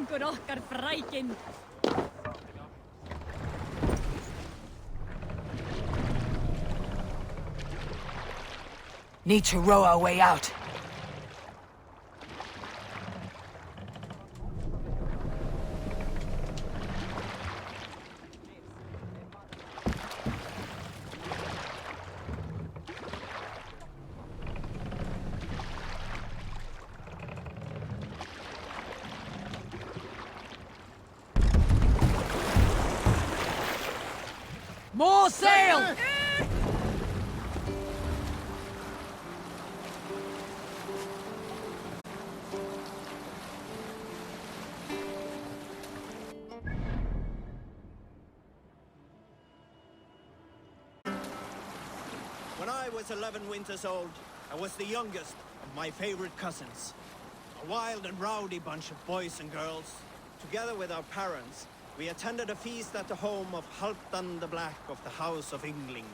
gengur okkar frækin. Need to row our way out. More sail! When I was 11 winters old, I was the youngest of my favorite cousins. A wild and rowdy bunch of boys and girls. Together with our parents, we attended a feast at the home of Halfdan the Black of the House of Yngling.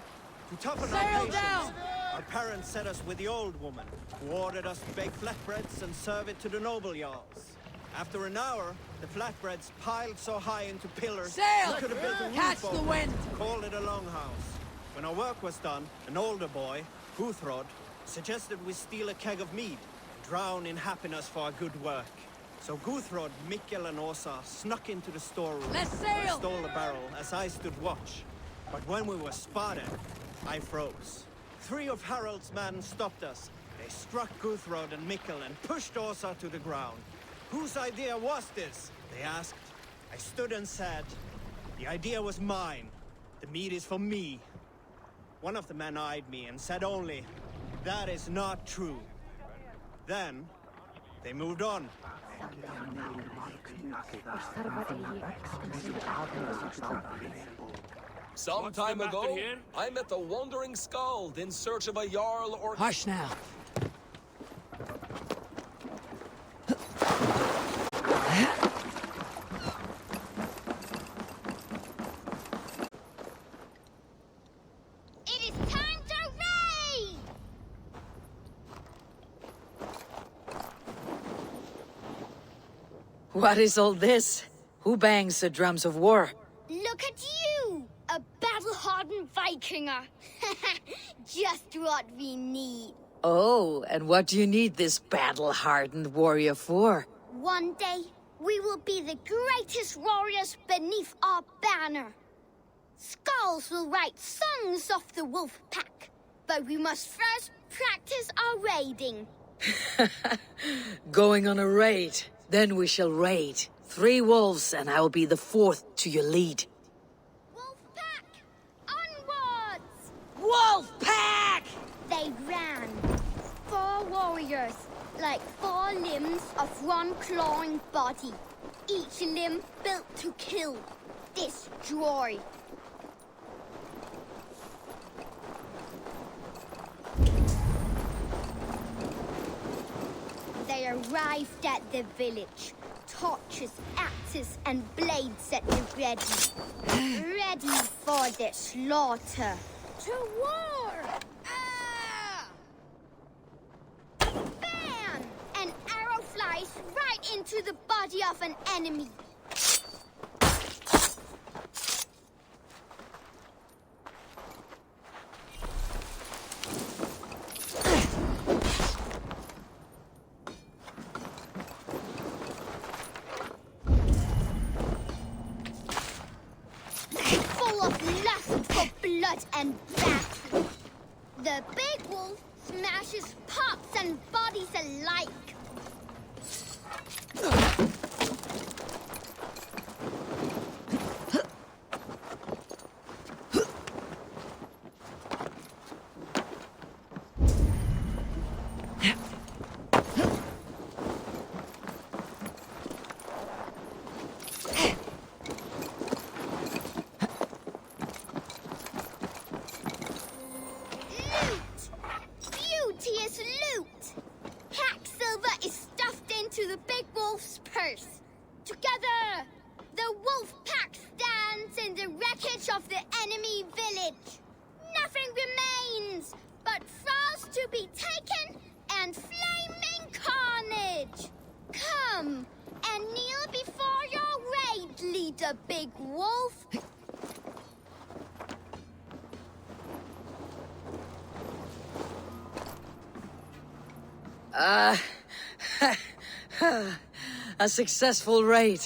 To toughen our patience, our parents set us with the old woman, who ordered us to bake flatbreads and serve it to the noble jarls. After an hour, the flatbreads piled so high into pillars, Sail! we could have built a Catch roof the over wind! it, called it a longhouse. When our work was done, an older boy, Guthrod, suggested we steal a keg of mead, drown in happiness for our good work. So Guthrod, Mikkel and Åsa snuck into the storeroom Let's and sail! stole a barrel as I stood watch. But when we were spotted, I froze. 3 of Harald's men stopped us. They struck Guthrod and Mikkel and pushed Åsa to the ground. Whose idea was this? They asked. I stood and said, the idea was mine. The meat is for me. One of the men eyed me and said only, that is not true. Then, they moved on. Some time ago, I met a wandering skald in search of a jarl or... Hush now. It is time to raid! What is all this? Who bangs the drums of war? Look at you! A battle-hardened Vikinger! Just what we need. Oh, and what do you need this battle-hardened warrior for? One day, we will be the greatest warriors beneath our banner. Skulls will write songs of the wolf pack, but we must first practice our raiding. Going on a raid. Then we shall raid. 3 wolves, and I will be the 4th to your lead. Wolf pack, onwards! Wolf pack! They ran. 4 warriors, like 4 limbs of one clawing body. Each limb built to kill, destroy. They arrived at the village. Torches, axes, and blades at the ready. Ready for the slaughter. To war! Ah! Bam! An arrow flies right into the body of an enemy. And battle. The big wolf smashes pops and bodies alike. Together, the wolf pack stands in the wreckage of the enemy village. Nothing remains but thralls to be taken and flaming carnage. Come and kneel before need a big wolf. A successful raid.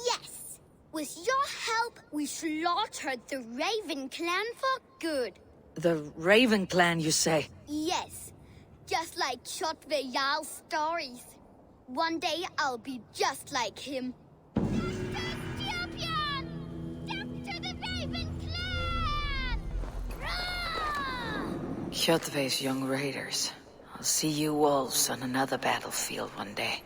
Yes. With your help, we slaughtered the Raven clan for good. The Raven clan, you say? Yes. Just like Shotvejal's stories. One day I'll be just like him. Champion! Death to the Raven clan! Kjotve's young raiders. I'll see you wolves on another battlefield one day.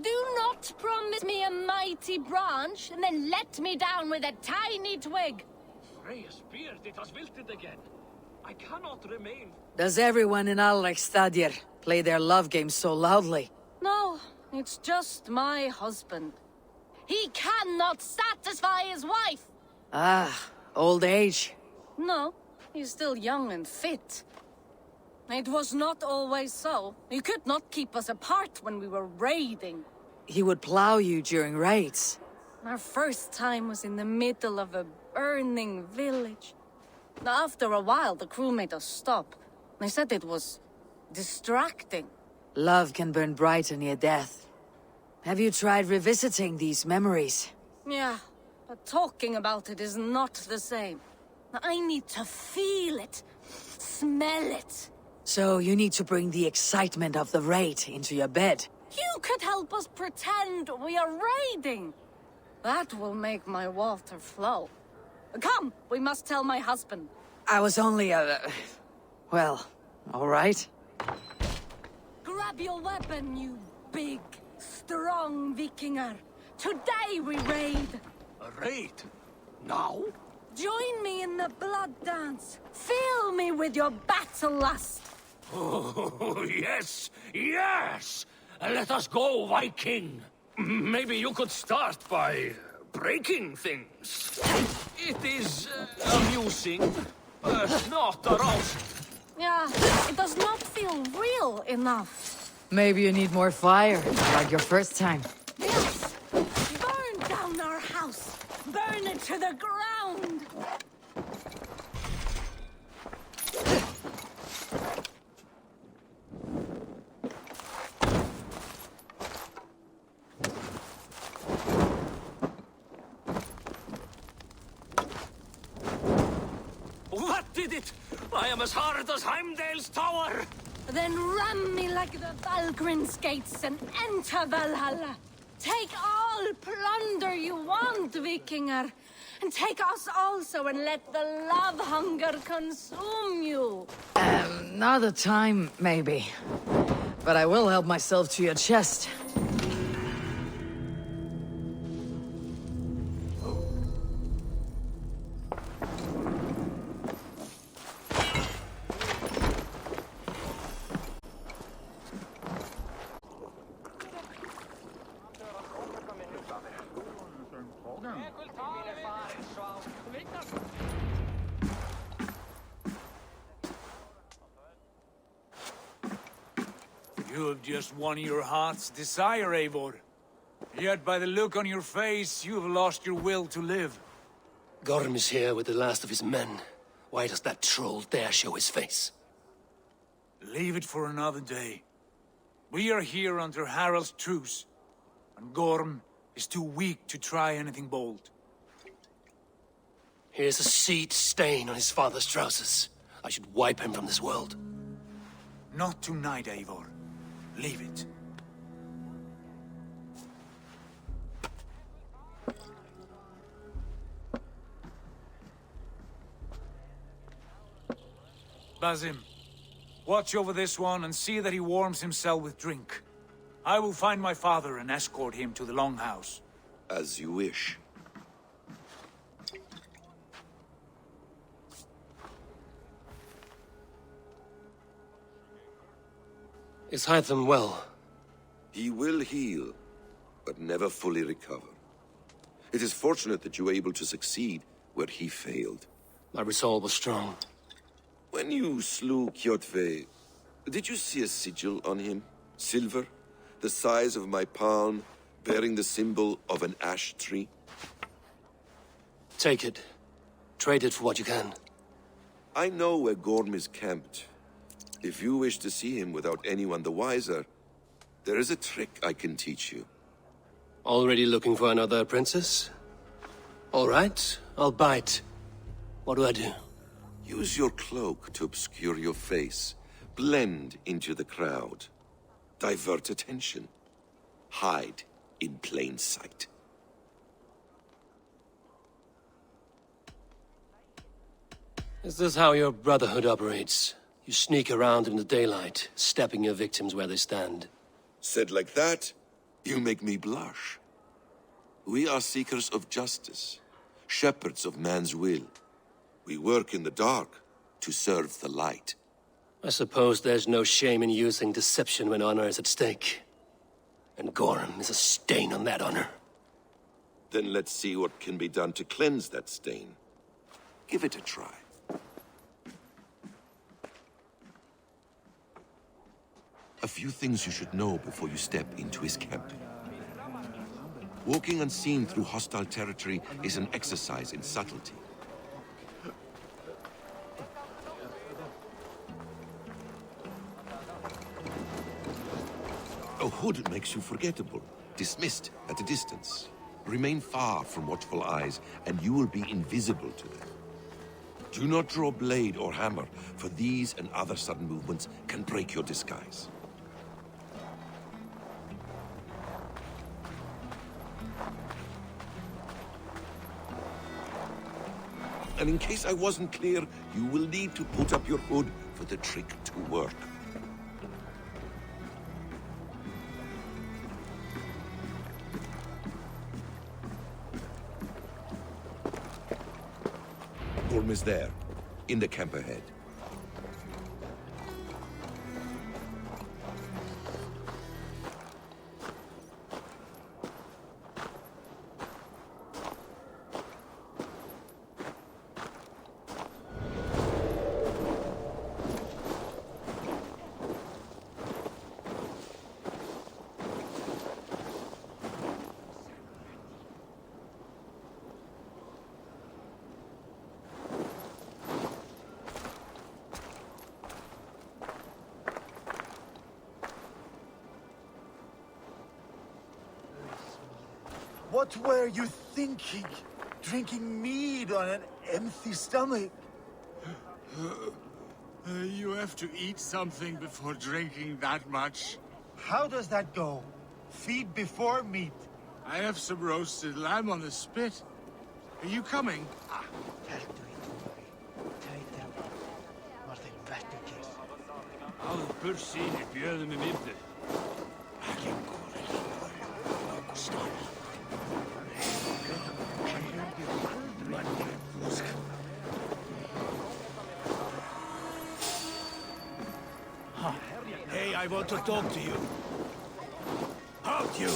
Do not promise me a mighty branch and then let me down with a tiny twig. Freya's beard, it has wilted again. I cannot remain. Does everyone in Alrekstadr play their love game so loudly? No, it's just my husband. He cannot satisfy his wife. Ah, old age. No, he's still young and fit. It was not always so. He could not keep us apart when we were raiding. He would plow you during raids. Our first time was in the middle of a burning village. After a while, the crew made us stop. They said it was distracting. Love can burn brighter near death. Have you tried revisiting these memories? Yeah, but talking about it is not the same. I need to feel it, smell it. So you need to bring the excitement of the raid into your bed. You could help us pretend we are raiding. That will make my water flow. Come, we must tell my husband. I was only well, all right. Grab your weapon, you big, strong Vikinger. Today we raid. A raid? Now? Join me in the blood dance. Fill me with your battle lust. Oh, yes, yes! Let us go, Viking. Maybe you could start by breaking things. It is amusing, but not arousing. Yeah, it does not feel real enough. Maybe you need more fire, like your first time. Yes! Burn down our house! Burn it to the ground! What did it! I am as hard as Heimdall's tower! Then ram me like the Valgryn's gates and enter Valhalla. Take all plunder you want, Vikinger. And take us also and let the love hunger consume you. Another time, maybe. But I will help myself to your chest. You have just won your heart's desire, Eivor. Yet by the look on your face, you have lost your will to live. Gorm is here with the last of his men. Why does that troll dare show his face? Leave it for another day. We are here under Harald's truce, and Gorm is too weak to try anything bold. Here's a seed stain on his father's trousers. I should wipe him from this world. Not tonight, Eivor. Leave it. Basim, watch over this one and see that he warms himself with drink. I will find my father and escort him to the Longhouse. As you wish. Is Hytham well? He will heal, but never fully recover. It is fortunate that you were able to succeed where he failed. My resolve was strong. When you slew Kjotve, did you see a sigil on him? Silver, the size of my palm, bearing the symbol of an ash tree? Take it. Trade it for what you can. I know where Gorm is camped. If you wish to see him without anyone the wiser, there is a trick I can teach you. Already looking for another princess? All right, I'll bite. What do I do? Use your cloak to obscure your face. Blend into the crowd. Divert attention. Hide in plain sight. Is this how your brotherhood operates? You sneak around in the daylight, stepping your victims where they stand. Said like that, you make me blush. We are seekers of justice, shepherds of man's will. We work in the dark to serve the light. I suppose there's no shame in using deception when honor is at stake. And Gorm is a stain on that honor. Then let's see what can be done to cleanse that stain. Give it a try. A few things you should know before you step into his camp. Walking unseen through hostile territory is an exercise in subtlety. A hood makes you forgettable, dismissed at a distance. Remain far from watchful eyes, and you will be invisible to them. Do not draw blade or hammer, for these and other sudden movements can break your disguise. And in case I wasn't clear, you will need to put up your hood for the trick to work. Gorm is there, in the camp ahead. What were you thinking? Drinking mead on an empty stomach? You have to eat something before drinking that much. How does that go? Feed before meat. I have some roasted lamb on the spit. Are you coming? Al bør sine bjøde med middag. Hey, I want to talk to you. Halt you!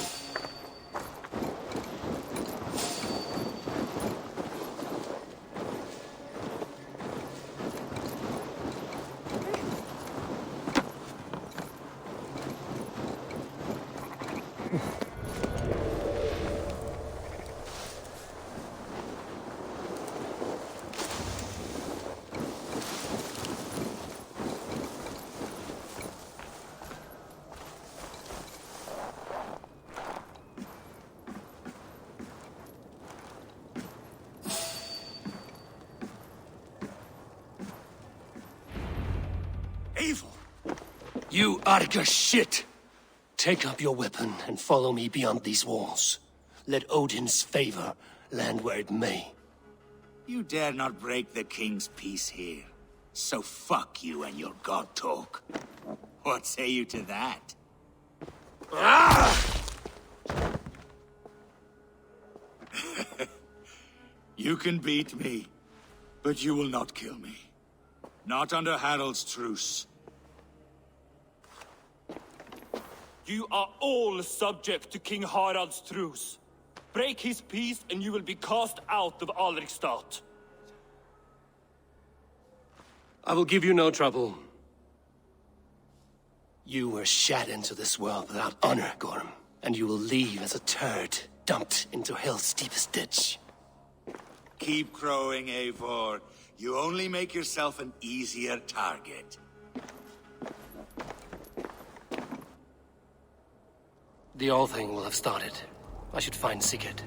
Evil! You Arga shit! Take up your weapon and follow me beyond these walls. Let Odin's favor land where it may. You dare not break the king's peace here. So fuck you and your god talk. What say you to that? You can beat me, but you will not kill me. Not under Harald's truce. You are all subject to King Harald's truce. Break his peace and you will be cast out of Alrikstad. I will give you no trouble. You were shat into this world without honor, Gorm, and you will leave as a turd dumped into hell's deepest ditch. Keep crowing, Eivor. You only make yourself an easier target. The All Thing will have started. I should find Sigurd.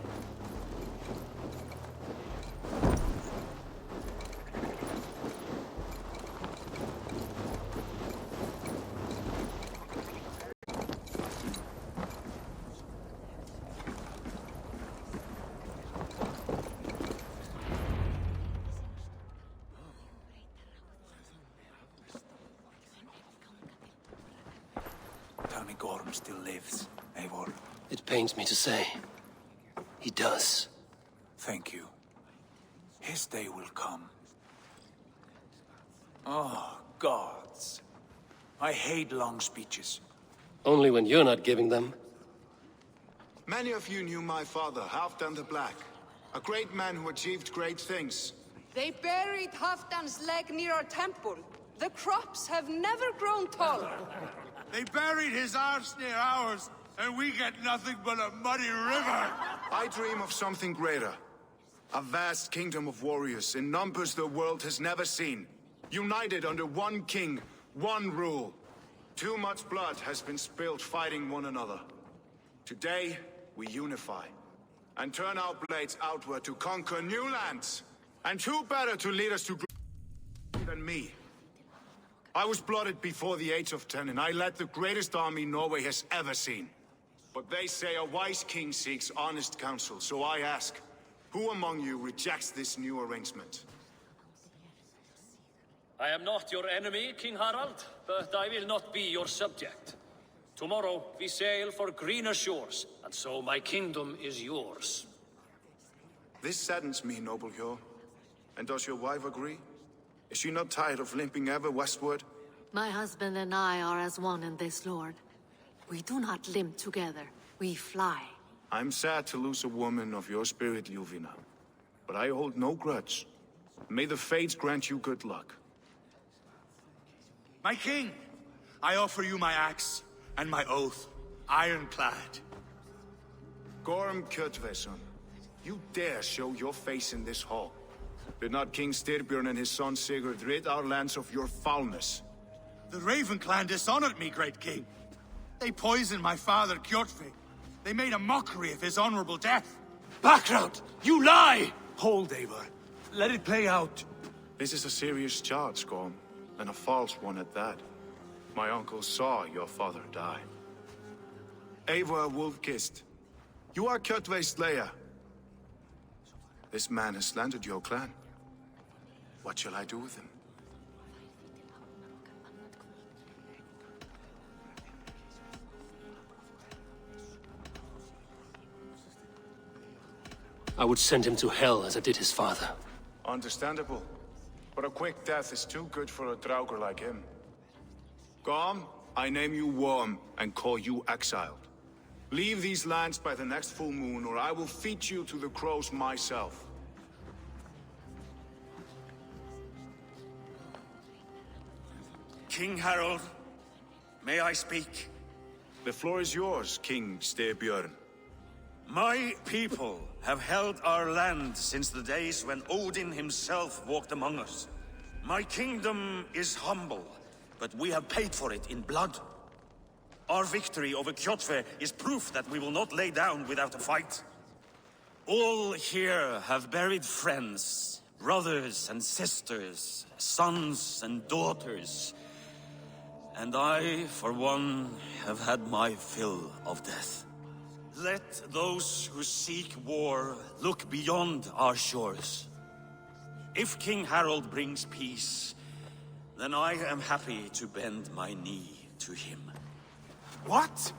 Tell me Gorm still lives, Eivor. It pains me to say. He does. Thank you. His day will come. Oh, gods. I hate long speeches. Only when you're not giving them. Many of you knew my father, Halfdan the Black. A great man who achieved great things. They buried Halfdan's leg near our temple. The crops have never grown taller. They buried his arse near ours, and we get nothing but a muddy river. I dream of something greater. A vast kingdom of warriors in numbers the world has never seen. United under one king, one rule. Too much blood has been spilled fighting one another. Today, we unify. And turn our blades outward to conquer new lands. And who better to lead us to glory than me? I was blooded before the age of 10, and I led the greatest army Norway has ever seen. But they say a wise king seeks honest counsel, so I ask, who among you rejects this new arrangement? I am not your enemy, King Harald, but I will not be your subject. Tomorrow we sail for greener shores, and so my kingdom is yours. This saddens me, noble Hjor. And does your wife agree? Is she not tired of limping ever westward? My husband and I are as one in this, Lord. We do not limp together. We fly. I'm sad to lose a woman of your spirit, Ljuvina. But I hold no grudge. May the fates grant you good luck. My king, I offer you my axe and my oath, ironclad. Gorm Kjotveson, you dare show your face in this hall. Did not King Styrbjörn and his son Sigurd rid our lands of your foulness? The Raven clan dishonored me, great king. They poisoned my father, Kjotve. They made a mockery of his honorable death. Background! You lie! Hold, Eivor. Let it play out. This is a serious charge, Gorm, and a false one at that. My uncle saw your father die. Eivor Wolf-Kissed, you are Kjotve's slayer. This man has slandered your clan. What shall I do with him? I would send him to hell as I did his father. Understandable. But a quick death is too good for a Draugr like him. Gorm, I name you Worm and call you exiled. Leave these lands by the next full moon, or I will feed you to the crows myself. King Harold, may I speak? The floor is yours, King Styrbjörn. My people have held our land since the days when Odin himself walked among us. My kingdom is humble, but we have paid for it in blood. Our victory over Kjotve is proof that we will not lay down without a fight. All here have buried friends, brothers and sisters, sons and daughters. And I, for one, have had my fill of death. Let those who seek war look beyond our shores. If King Harold brings peace, then I am happy to bend my knee to him. What?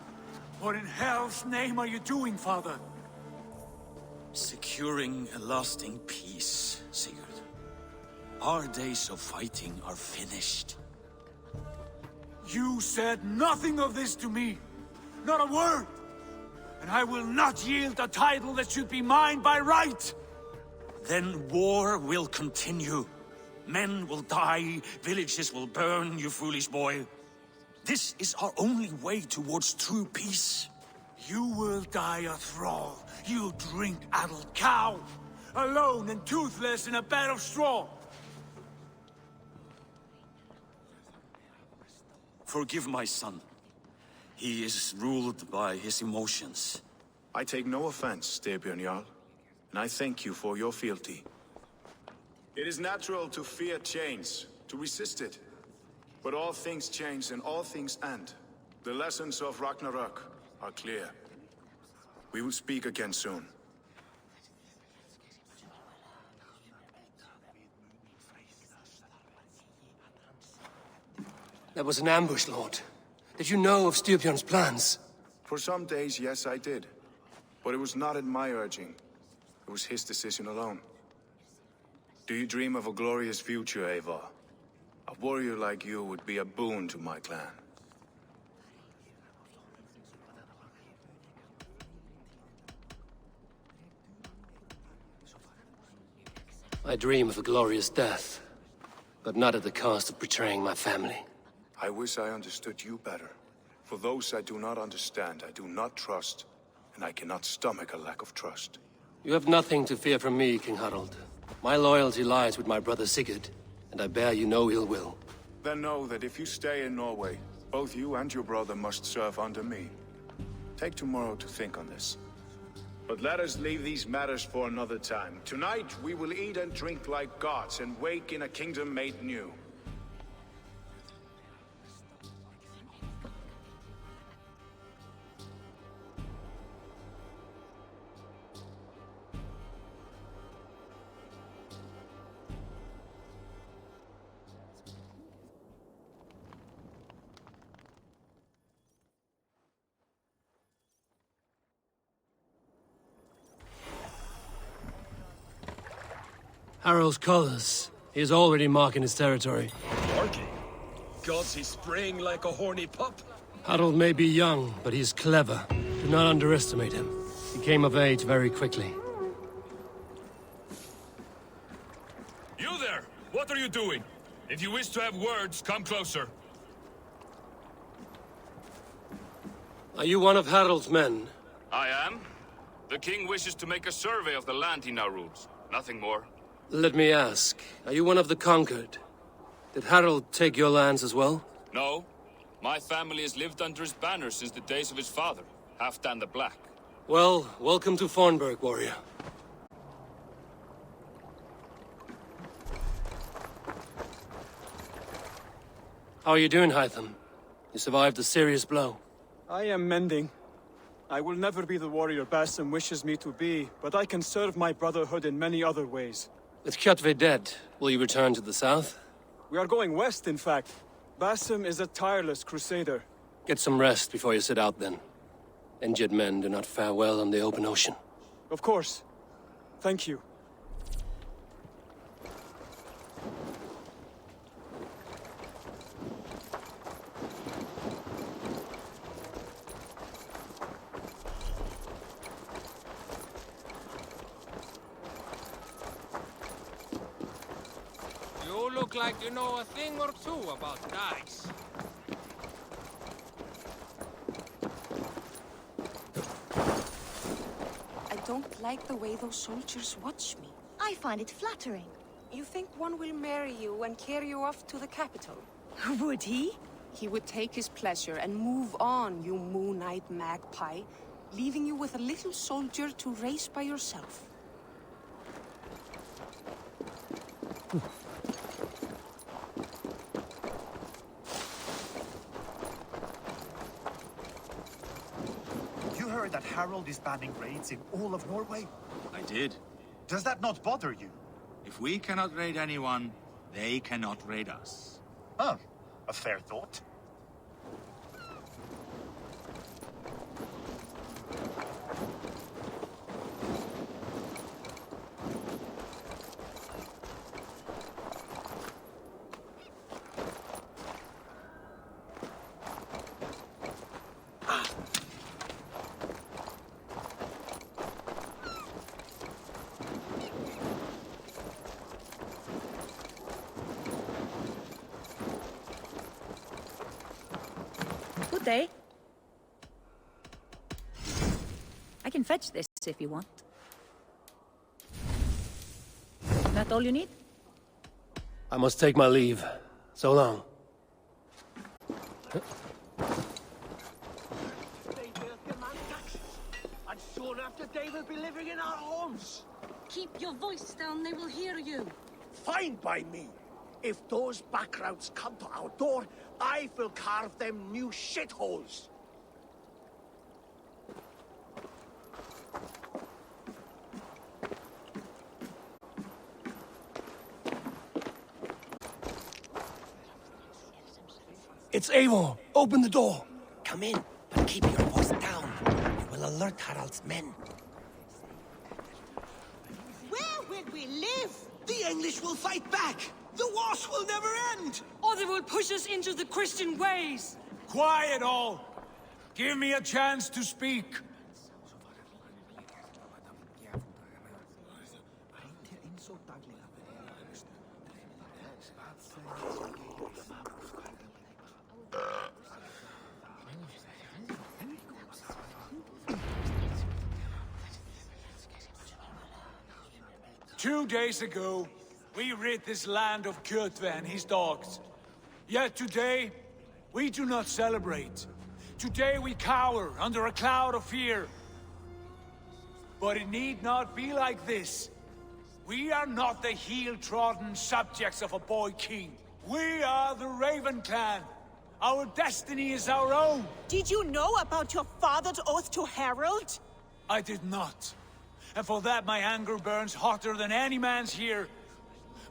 What in hell's name are you doing, father? Securing a lasting peace, Sigurd. Our days of fighting are finished. You said nothing of this to me. Not a word. And I will not yield a title that should be mine by right. Then war will continue. Men will die, villages will burn, you foolish boy. This is our only way towards true peace. You will die a thrall. You drink-addled cow. Alone and toothless in a bed of straw. Forgive my son. He is ruled by his emotions. I take no offense, Styrbjörn Jarl, and I thank you for your fealty. It is natural to fear change, to resist it. But all things change and all things end. The lessons of Ragnarok are clear. We will speak again soon. That was an ambush, Lord. Did you know of Styrbjörn's plans? For some days, yes, I did. But it was not at my urging. It was his decision alone. Do you dream of a glorious future, Eivor? A warrior like you would be a boon to my clan. I dream of a glorious death, but not at the cost of betraying my family. I wish I understood you better. For those I do not understand, I do not trust, and I cannot stomach a lack of trust. You have nothing to fear from me, King Harald. My loyalty lies with my brother Sigurd, and I bear you no ill will. Then know that if you stay in Norway, both you and your brother must serve under me. Take tomorrow to think on this. But let us leave these matters for another time. Tonight, we will eat and drink like gods and wake in a kingdom made new. Harald's colors. He is already marking his territory. Marking? Gods, he's spraying like a horny pup. Harald may be young, but he is clever. Do not underestimate him. He came of age very quickly. You there! What are you doing? If you wish to have words, come closer. Are you one of Harald's men? I am. The king wishes to make a survey of the land he now rules. Nothing more. Let me ask, are you one of the conquered? Did Harald take your lands as well? No. My family has lived under his banner since the days of his father, Halfdan the Black. Well, welcome to Fornburg, warrior. How are you doing, Hytham? You survived a serious blow. I am mending. I will never be the warrior Basim wishes me to be, but I can serve my brotherhood in many other ways. With Kjotve dead, will you return to the south? We are going west, in fact. Basim is a tireless crusader. Get some rest before you set out, then. Injured men do not fare well on the open ocean. Of course. Thank you. You look like you know a thing or two about dice. I don't like the way those soldiers watch me. I find it flattering. You think one will marry you and carry you off to the capital? Would he? He would take his pleasure and move on, you moon-eyed magpie, leaving you with a little soldier to race by yourself. You heard that Harold is banning raids in all of Norway? I did. Does that not bother you? If we cannot raid anyone, they cannot raid us. Huh. A fair thought. Good day. I can fetch this if you want. That all you need? I must take my leave. So long. And soon after they will be living in our homes. Keep your voice down, they will hear you. Fine by me. If those backgrounds come to our door, I will carve them new shitholes. It's Eivor. Open the door. Come in, but keep your voice down. You will alert Harald's men. Where will we live? The English will fight back. The wars will never end. Or they will push us into the Christian ways. Quiet all! Give me a chance to speak. Two days ago, we rid this land of Kjotve and his dogs. Yet today, we do not celebrate. Today we cower under a cloud of fear. But it need not be like this. We are not the heel-trodden subjects of a boy king. We are the Raven clan. Our destiny is our own. Did you know about your father's oath to Harold? I did not. And for that my anger burns hotter than any man's here.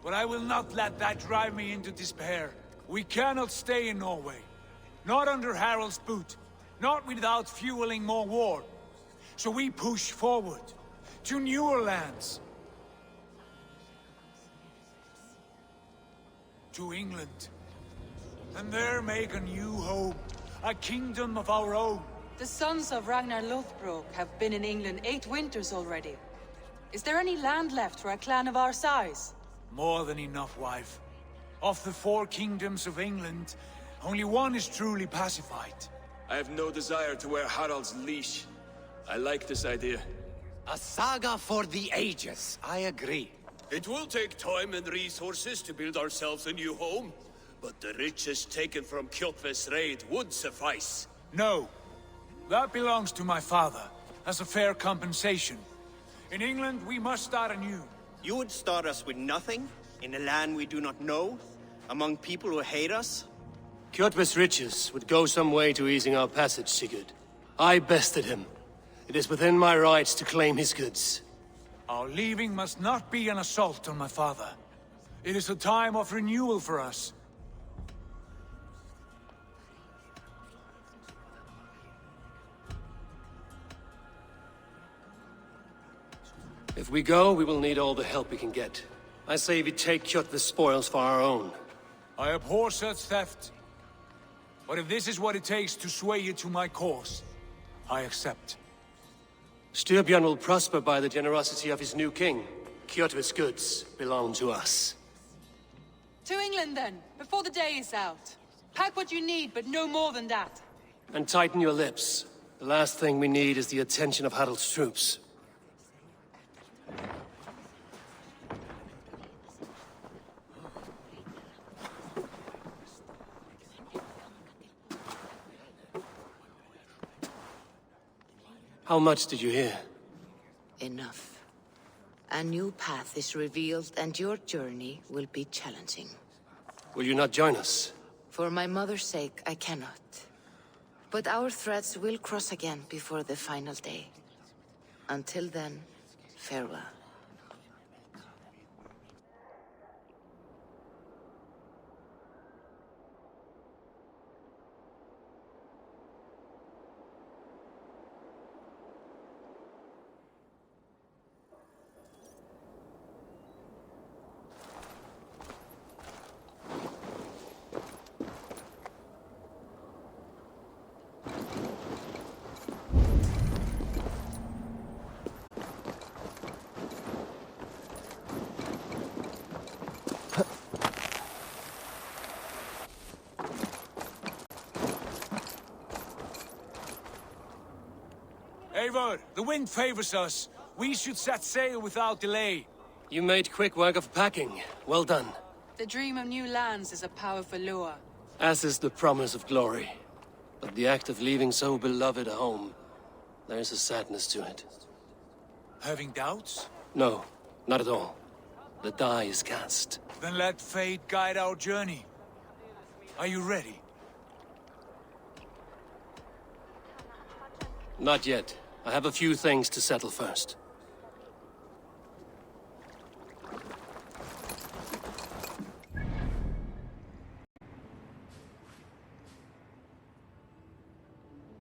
But I will not let that drive me into despair. We cannot stay in Norway. Not under Harald's boot. Not without fueling more war. So we push forward. To newer lands. To England. And there make a new home. A kingdom of our own. The sons of Ragnar Lothbrok have been in England 8 winters already. Is there any land left for a clan of our size? More than enough, wife. Of the 4 kingdoms of England, only one is truly pacified. I have no desire to wear Harald's leash. I like this idea. A saga for the ages, I agree. It will take time and resources to build ourselves a new home, but the riches taken from Kjotve's raid would suffice. No. That belongs to my father, as a fair compensation. In England, we must start anew. You would start us with nothing? In a land we do not know? Among people who hate us? Kjotve's riches would go some way to easing our passage, Sigurd. I bested him. It is within my rights to claim his goods. Our leaving must not be an assault on my father. It is a time of renewal for us. If we go, we will need all the help we can get. I say we take Kjotve's spoils for our own. I abhor such theft. But if this is what it takes to sway you to my cause, I accept. Styrbjörn will prosper by the generosity of his new king. Kjotve's goods belong to us. To England, then, before the day is out. Pack what you need, but no more than that. And tighten your lips. The last thing we need is the attention of Harald's troops. How much did you hear? Enough. A new path is revealed, and your journey will be challenging. Will you not join us? For my mother's sake, I cannot. But our threads will cross again before the final day. Until then, farewell. Eivor, the wind favors us. We should set sail without delay. You made quick work of packing. Well done. The dream of new lands is a powerful lure. As is the promise of glory. But the act of leaving so beloved a home, there's a sadness to it. Having doubts? No, not at all. The die is cast. Then let fate guide our journey. Are you ready? Not yet. I have a few things to settle first.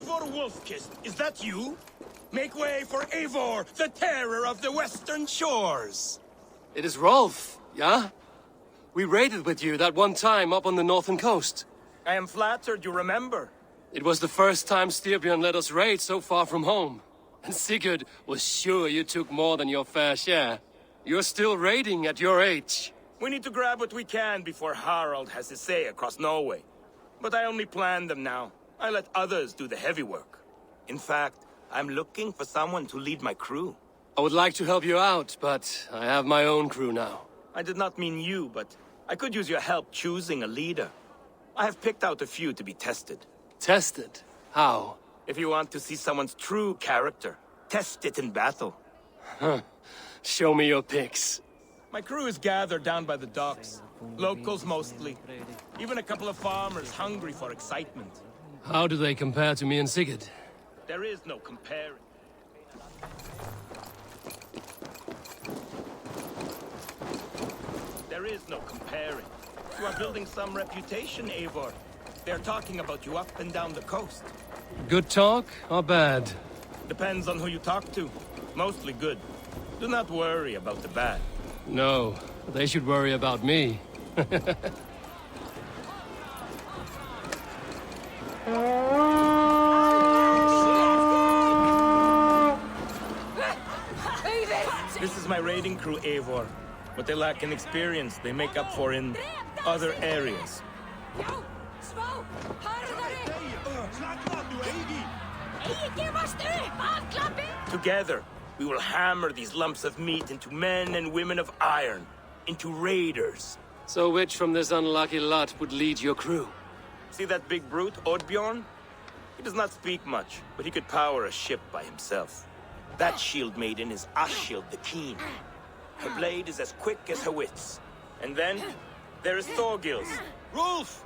For Wolfkiss, is that you? Make way for Eivor, the terror of the western shores! It is Rolf, yeah? We raided with you that one time up on the northern coast. I am flattered you remember. It was the first time Styrbjörn let us raid so far from home. And Sigurd was sure you took more than your fair share. You're still raiding at your age. We need to grab what we can before Harald has his say across Norway. But I only plan them now. I let others do the heavy work. In fact, I'm looking for someone to lead my crew. I would like to help you out, but I have my own crew now. I did not mean you, but I could use your help choosing a leader. I have picked out a few to be tested. Tested? How? If you want to see someone's true character, test it in battle. Huh. Show me your picks. My crew is gathered down by the docks. Locals mostly. Even a couple of farmers hungry for excitement. How do they compare to me and Sigurd? There is no comparing. There is no comparing. You are building some reputation, Eivor. They're talking about you up and down the coast. Good talk or bad? Depends on who you talk to. Mostly good. Do not worry about the bad. No, they should worry about me. This is my raiding crew, Eivor. What they lack in experience, they make up for in other areas. Together, we will hammer these lumps of meat into men and women of iron, into raiders. So which from this unlucky lot would lead your crew? See that big brute, Oddbjorn? He does not speak much, but he could power a ship by himself. That shield maiden is Ashild the Keen. Her blade is as quick as her wits. And then, there is Thorgils. Rolf!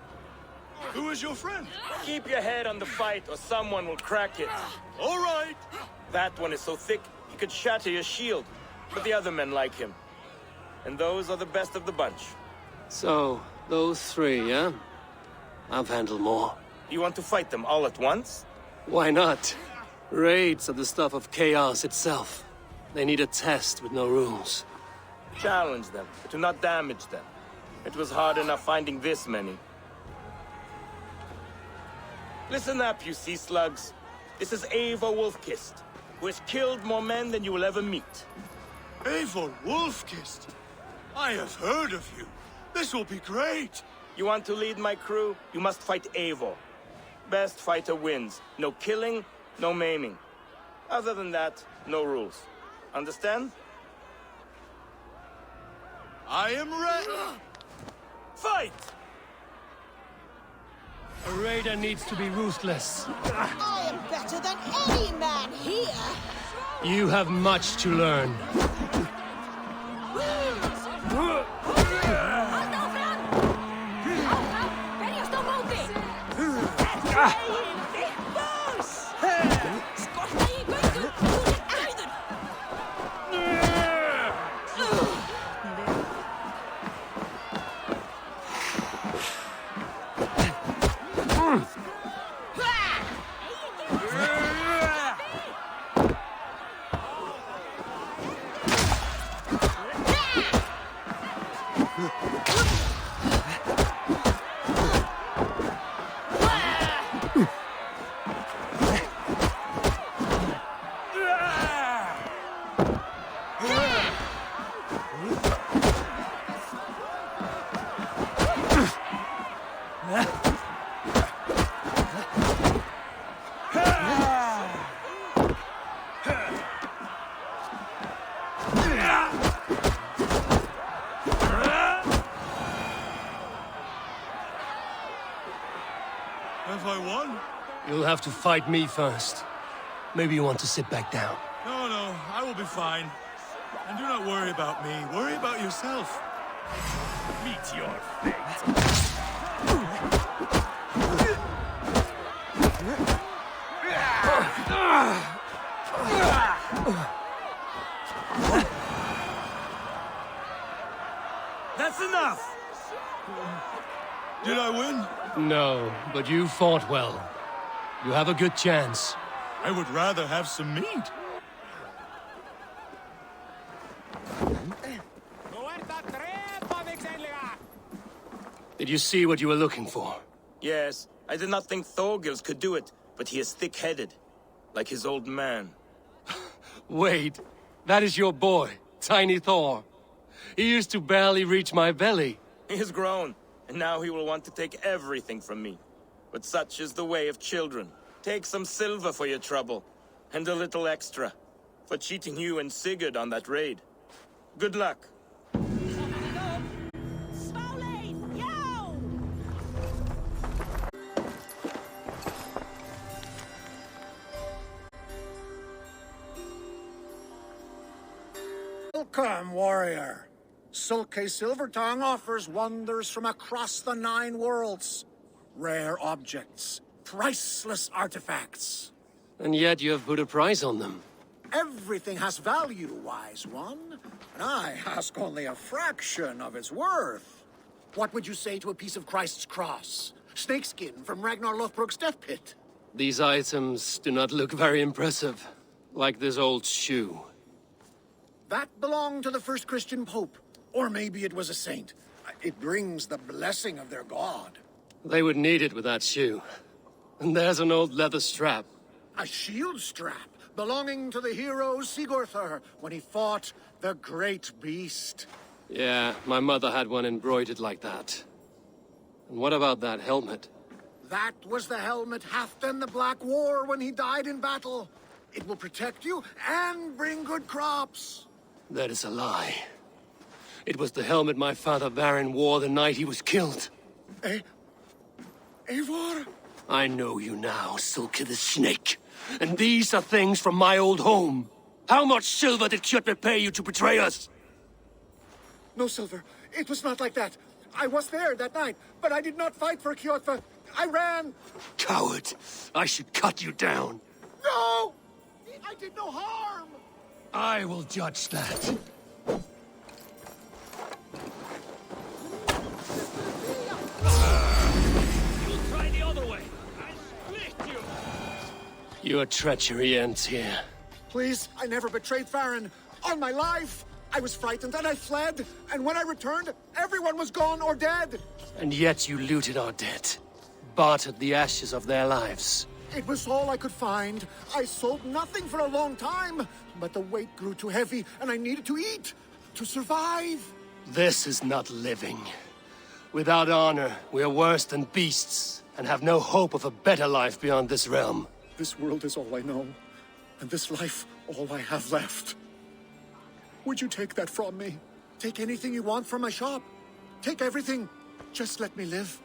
Who is your friend? Keep your head on the fight or someone will crack it. All right. That one is so thick, he could shatter your shield. But the other men like him. And those are the best of the bunch. So, those three, yeah? I've handled more. You want to fight them all at once? Why not? Raids are the stuff of chaos itself. They need a test with no rules. Challenge them, but do not damage them. It was hard enough finding this many. Listen up, you sea slugs. This is Eivor Wolfkist, who has killed more men than you will ever meet. Eivor Wolfkist? I have heard of you. This will be great. You want to lead my crew? You must fight Eivor. Best fighter wins. No killing, no maiming. Other than that, no rules. Understand? I am ready. Fight! A raider needs to be ruthless. I am better than any man here! You have much to learn. Have I won? You'll have to fight me first. Maybe you want to sit back down. No, I will be fine. And do not worry about me. Worry about yourself. Meet your fate. That's enough! Did I win? No, but you fought well. You have a good chance. I would rather have some meat. Did you see what you were looking for? Yes, I did not think Thorgils could do it, but he is thick-headed, like his old man. Wait, that is your boy, Tiny Thor. He used to barely reach my belly. He has grown, and now he will want to take everything from me. But such is the way of children. Take some silver for your trouble, and a little extra, for cheating you and Sigurd on that raid. Good luck. Welcome, warrior. Sulke Silvertongue offers wonders from across the 9 worlds. Rare objects, priceless artifacts. And yet you have put a price on them. Everything has value, wise one. And I ask only a fraction of its worth. What would you say to a piece of Christ's cross? Snakeskin from Ragnar Lothbrok's death pit? These items do not look very impressive. Like this old shoe. That belonged to the first Christian pope. Or maybe it was a saint. It brings the blessing of their god. They would need it with that shoe. And there's an old leather strap. A shield strap belonging to the hero Sigurður when he fought the great beast. Yeah, my mother had one embroidered like that. And what about that helmet? That was the helmet Halfdan the Black wore when he died in battle. It will protect you and bring good crops. That is a lie. It was the helmet my father Baron wore the night he was killed. Eivor? I know you now, Sulke the Snake. And these are things from my old home. How much silver did Kjotve pay you to betray us? No silver. It was not like that. I was there that night, but I did not fight for Kjotve. I ran! Coward! I should cut you down. No! I did no harm! I will judge that. You'll try the other way. I'll split you. Your treachery ends here. Please, I never betrayed Farron. On my life! I was frightened and I fled, and when I returned, everyone was gone or dead. And yet you looted our dead, bartered the ashes of their lives. It was all I could find. I sold nothing for a long time, but the weight grew too heavy and I needed to eat, to survive. This is not living. Without honor, we are worse than beasts, and have no hope of a better life beyond this realm. This world is all I know, and this life all I have left. Would you take that from me? Take anything you want from my shop. Take everything. Just let me live.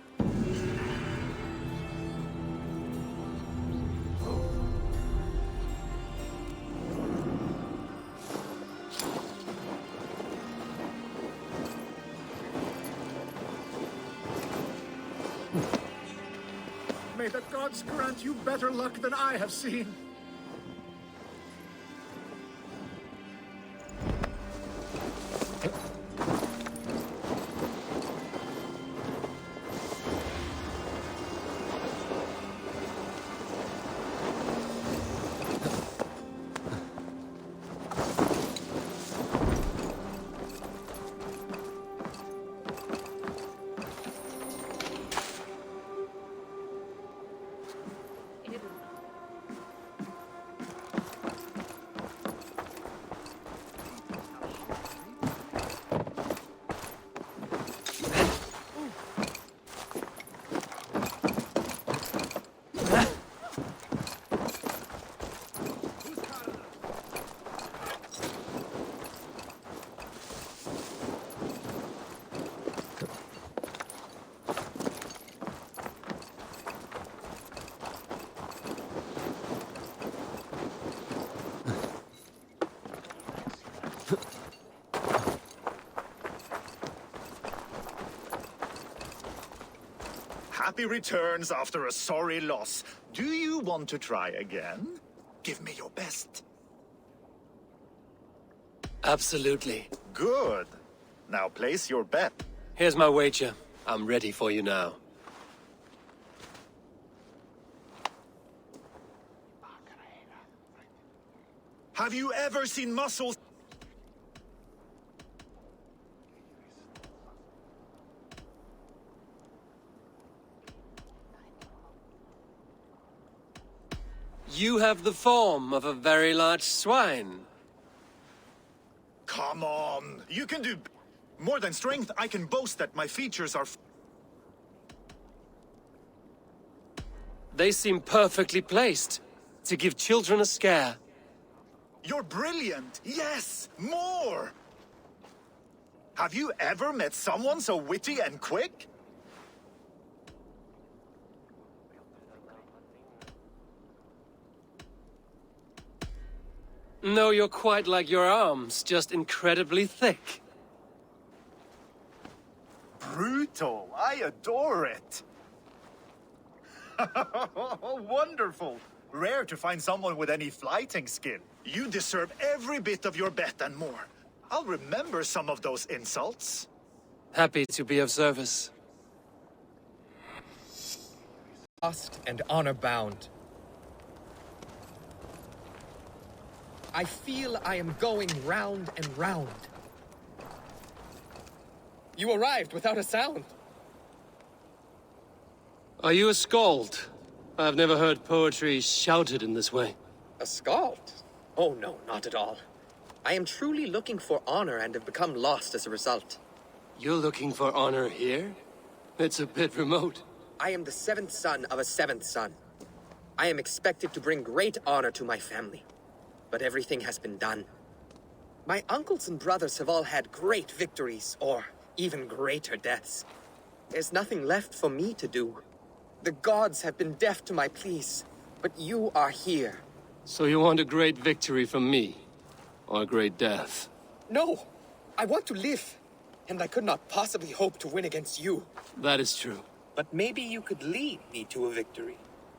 May the gods grant you better luck than I have seen. Happy returns after a sorry loss. Do you want to try again? Give me your best. Absolutely. Good. Now place your bet. Here's my wager. I'm ready for you now. Have you ever seen muscles? You have the form of a very large swine. Come on. You can do more than strength. I can boast that my features are... They seem perfectly placed to give children a scare. You're brilliant. Yes, more. Have you ever met someone so witty and quick? No, you're quite like your arms, just incredibly thick. Brutal. I adore it. Wonderful. Rare to find someone with any fighting skill. You deserve every bit of your bet and more. I'll remember some of those insults. Happy to be of service. Lost and honor bound. I feel I am going round and round. You arrived without a sound. Are you a skald? I've never heard poetry shouted in this way. A skald? Oh no, not at all. I am truly looking for honor and have become lost as a result. You're looking for honor here? It's a bit remote. I am the seventh son of a seventh son. I am expected to bring great honor to my family. But everything has been done. My uncles and brothers have all had great victories, or even greater deaths. There's nothing left for me to do. The gods have been deaf to my pleas, but you are here. So you want a great victory from me? Or a great death? No! I want to live, and I could not possibly hope to win against you. That is true. But maybe you could lead me to a victory.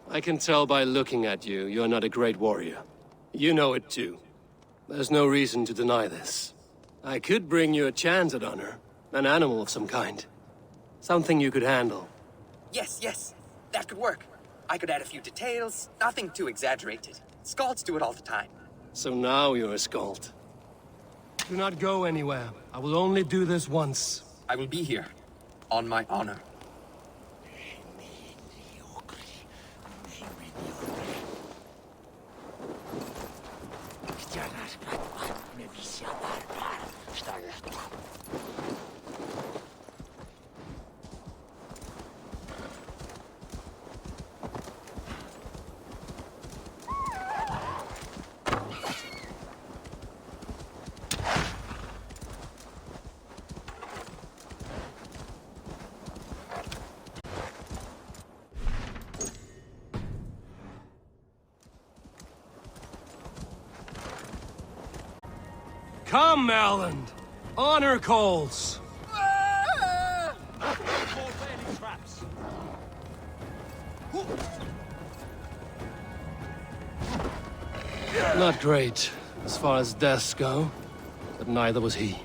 I can tell by looking at you, you're not a great warrior. You know it too. There's no reason to deny this. I could bring you a chance at honor. An animal of some kind. Something you could handle. Yes. That could work. I could add a few details, nothing too exaggerated. Skalds do it all the time. So now you're a Skald. Do not go anywhere. I will only do this once. I will be here. On my honor. Come, Erland! Honor calls! Not great, as far as deaths go, but neither was he.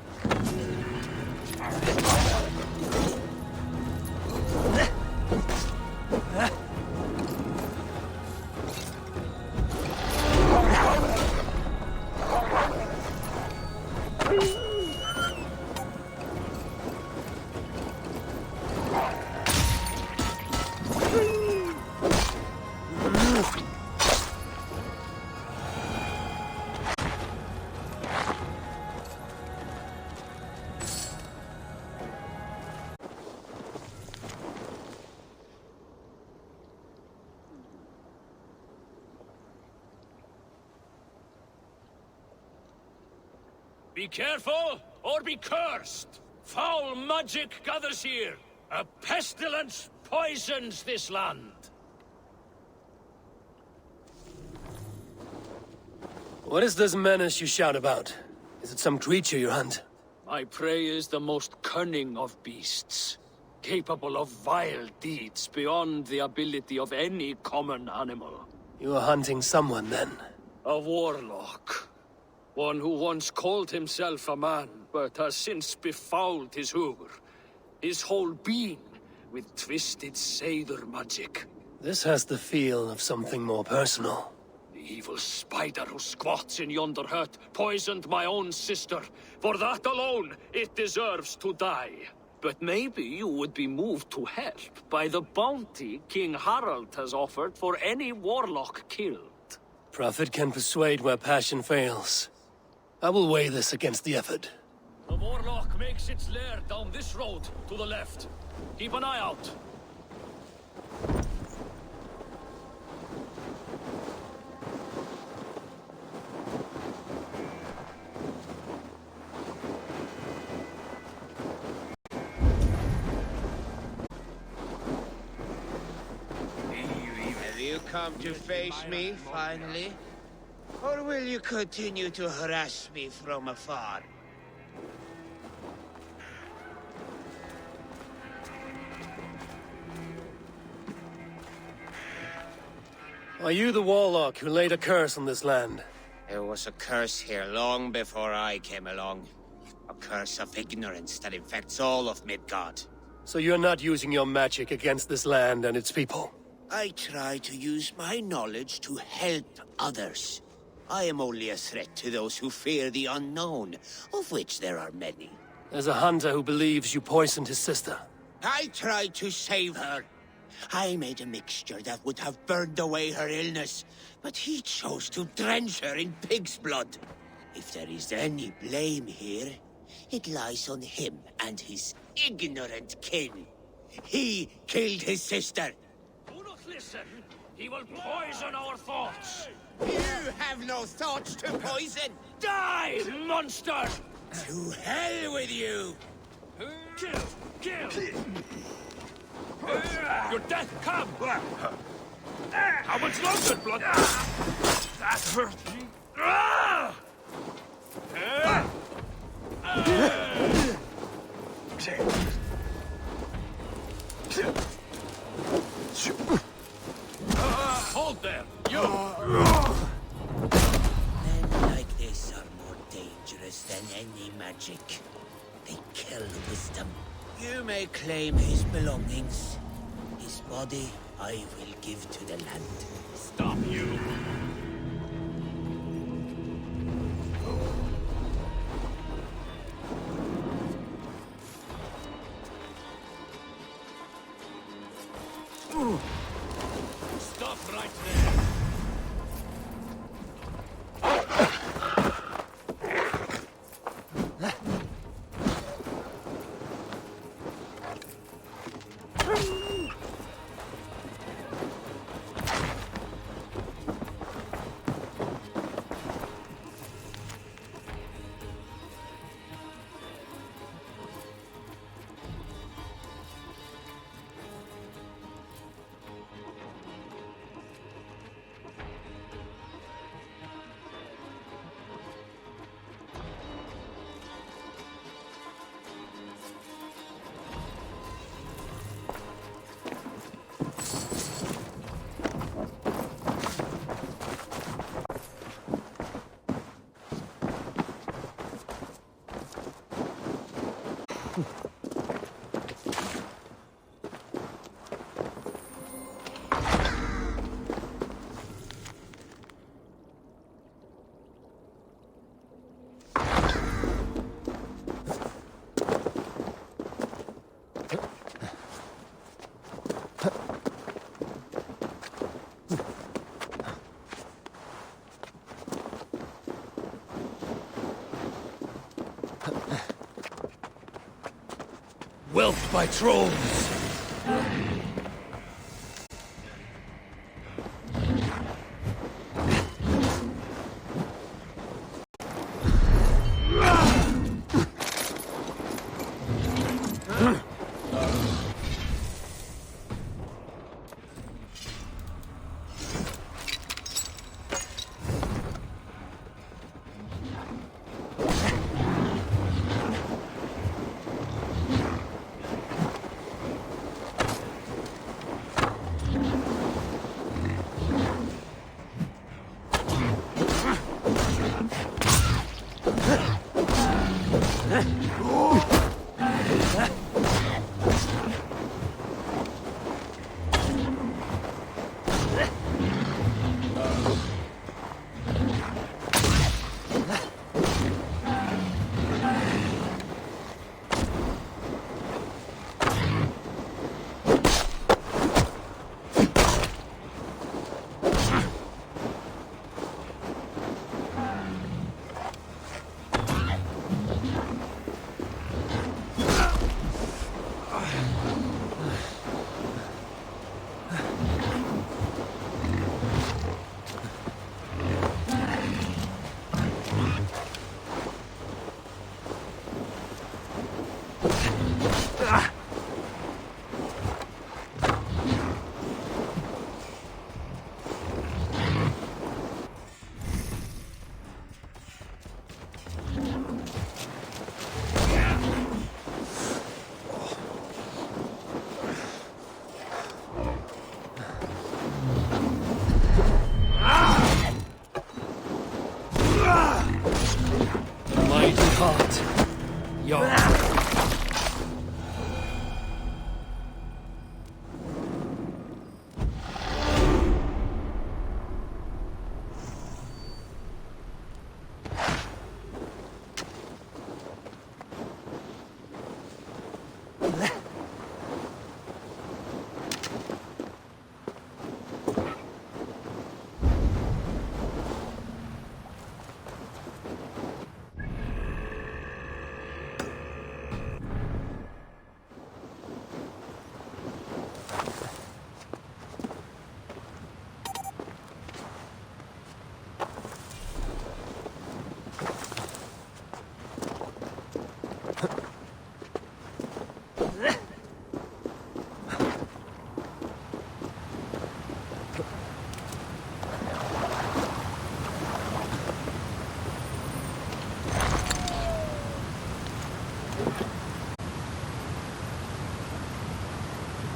Be careful, or be cursed! Foul magic gathers here! A pestilence poisons this land! What is this menace you shout about? Is it some creature you hunt? My prey is the most cunning of beasts, capable of vile deeds beyond the ability of any common animal. You are hunting someone, then? A warlock. One who once called himself a man, but has since befouled his hoover, his whole being, with twisted satyr magic. This has the feel of something more personal. The evil spider who squats in yonder hut poisoned my own sister. For that alone, it deserves to die. But maybe you would be moved to help by the bounty King Harald has offered for any warlock killed. Profit can persuade where passion fails. I will weigh this against the effort. The warlock makes its lair down this road to the left. Keep an eye out. Have you come to face me, finally? Or will you continue to harass me from afar? Are you the warlock who laid a curse on this land? There was a curse here long before I came along. A curse of ignorance that infects all of Midgard. So you're not using your magic against this land and its people? I try to use my knowledge to help others. I am only a threat to those who fear the unknown, of which there are many. There's a hunter who believes you poisoned his sister. I tried to save her. I made a mixture that would have burned away her illness, but he chose to drench her in pig's blood. If there is any blame here, it lies on him and his ignorant kin. He killed his sister. Do not listen. He will poison our thoughts. You have no thoughts to poison. Die, monster! To hell with you! Kill! Your death come! How much longer, blood? That hurt me. there! You! Men like this are more dangerous than any magic. They kill wisdom. You may claim his belongings. His body I will give to the land. Stop you! Stop right there! Whelped by trolls!